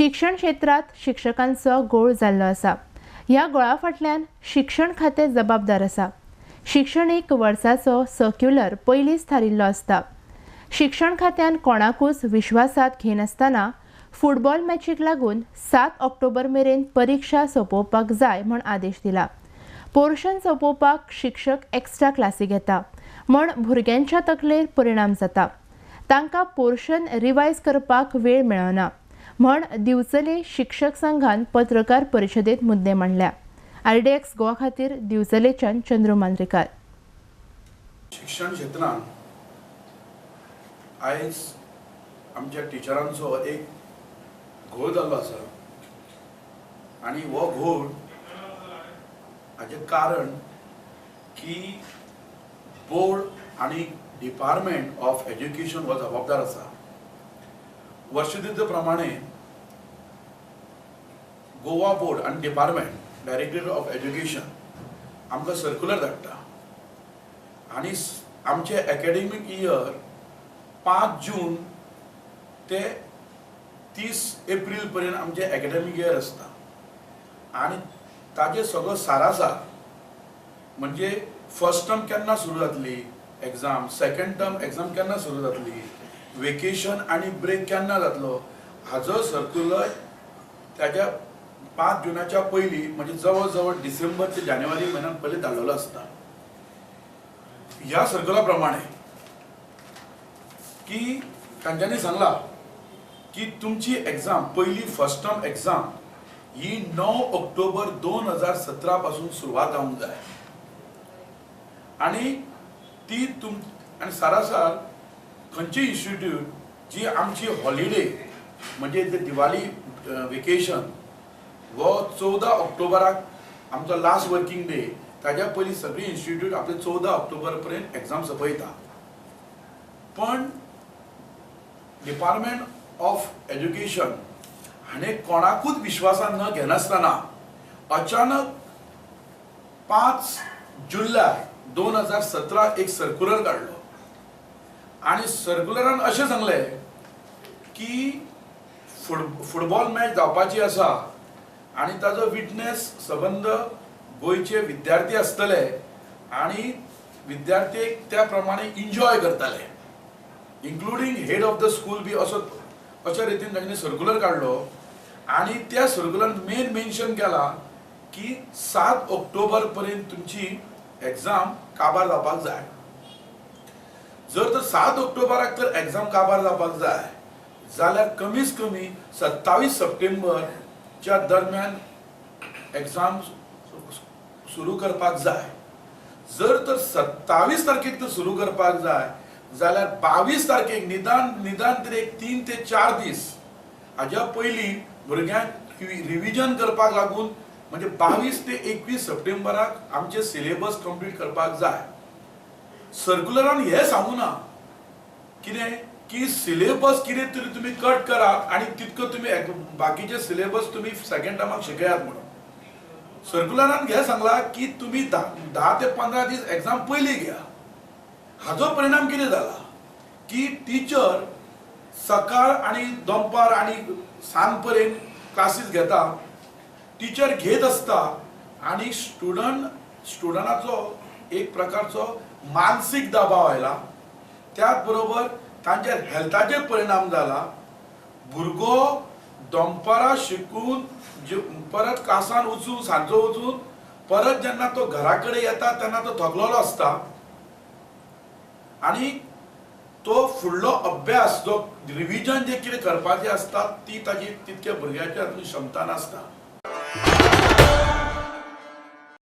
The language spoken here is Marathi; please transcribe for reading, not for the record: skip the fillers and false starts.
शिक्षण क्षेत्रात शिक्षकांचो घोळ जाल्लो आसा। ह्या घोळा फाटल्यान शिक्षण खातें जबाबदार आसा। शिक्षणीक वर्साचो सर्क्युलर पयलींच थारिल्लो आसता। शिक्षण खात्यान कोणाकूच विश्वासात घेनासतना फुटबॉल मॅचीक लागून 7 ऑक्टोबर मेरेन परीक्षा सोंपोवपाक जाय म्हण आदेश दिला। पोर्शन सोंपोवपाक शिक्षक एक्स्ट्रा क्लासी घेता म्हण भुरग्यांच्या तकलेर परिणाम जाता। तांकां पोर्शन रिवायज करपाक वेळ मेळना म्हण दिवचले शिक्षक संघान पत्रकार परिशदेत मुद्दे मांडल्या। RDX गोवा खातीर दिवचलेच्यान चंद्रू मांद्रेकार। शिक्षण क्षेत्रात आयज आमच्या टिचरांचो एक घोळ जाल्लो आसा आनी हो घोळ हाचें कारण की बोर्ड आनी डिपार्टमेंट ऑफ एज्युकेशन हो जबाबदार आसा। वर्षदिवसा प्रमाणे गोवा बोर्ड आनी डिपार्टमेंट डायरेक्टरेट ऑफ एज्युकेशन आमकां सर्क्युलर धाडटा आनी आमचे एकेडेमीक इयर 5 जून ते 30 एप्रिल पर्यंत आमचे एकेडेमीक इयर आसता आनी ताजे सगळो सारासार म्हणजे फर्स्ट टर्म केन्ना सुरू जातली एग्जाम, सेकंड टर्म एग्जाम केन्ना सुरू जातली, वेकेशन आनी ब्रेक केन्ना जातलो हाजो सर्क्युलर ताच्या 5 जूनाच्या पयलीं म्हणजे जवळ जवळ डिसेंबर ते जानेवारी म्हयन्यात पयलीं धाडलेलो आसता। ह्या सर्क्युलर प्रमाणे की तांच्यांनी सांगला की तुमची एग्जाम पयली फर्स्ट टर्म एग्जाम ही 9 ऑक्टोबर 2017 पासून सुरवात जावंक जाय आणि ती आणि सारासार खंयची इन्स्टिट्यूट जी आमची हॉलिडे म्हणजे दिवाळी वेकेशन वो 14 ऑक्टोबराक आमचो लास्ट वर्किंग डे ताज्या पयलीं सगळी इन्स्टिट्यूट आपले 14 ऑक्टोबर पर्यंत एग्जाम सोंपयता। पण डिपार्टमेंट ऑफ एज्युकेशन हाणें कोणाकूच विश्वासान न घेनासतना अचानक 5 जुलय 2017 एक सर्क्युलर काढलो आणि सर्क्युलरान अशें सांगलें की फुटबॉल मॅच जावपाची आसा आणि ताजो विटनेस संबंध गोंयचे विद्यार्थी आसतले आणि विद्यार्थी त्या प्रमाणे एन्जॉय करताले including head of the school बी अशा रितीन तांणी सर्क्युलर काढलो आणि त्या सर्क्युलरान मेन मेन्शन केला की 7 ऑक्टोबर पर्यंत तुमची एग्जाम काबार जावपाक जाय। जर तर 7 ऑक्टोबराक तर एग्जाम काबार जावपाक जाय जाल्यार कमीच कमी 27 सप्टेंबरच्या दरम्यान एग्जाम सुरू करपाक जाय। जर तर 27 तारखेक तर सुरू करपाक जाय जाल्यार 22 तारखेक निदान तरी एक 3 ते 4 दीस हाज्या पयलीं भुरग्यांक रिविजन करपाक लागून म्हणजे 22 ते 21 सप्टेंबराक आमचे सिलेबस कंप्लीट करपाक जाय। सर्क्युलरान हे सांगू ना कितें की सिलेबस कितें तरी तुम्ही कट करात आणि तितको तुम्ही बाकीचे सिलेबस तुम्ही सेकंड टर्माक शिकयात म्हणून सर्क्युलरान हे सांगला की तुम्ही 10 ते 15 दीस एग्जाम पयली घ्या। हाजो परिणाम कितें जाला की टीचर सकाळ आणि दनपार आणि सांज पर्यंत क्लासीस घेता, टीचर घेत असता आणि स्टुडंटाचो एक प्रकारचो मानसिक दबाव आयला, त्याच बरोबर तांच्या हेल्थाचेर परिणाम जाला। भुरगो दनपारा शिकून परत क्लासान वचून सांजो वचून परत जेन्ना तो घरा कडेन येता तेन्ना तो थकलेलो आसता आणि तो फुडलो अभ्यास जो रिविजन जे कितें करपाचें आसता ती ताजी तितके भुरग्याच्या क्षमता नासता।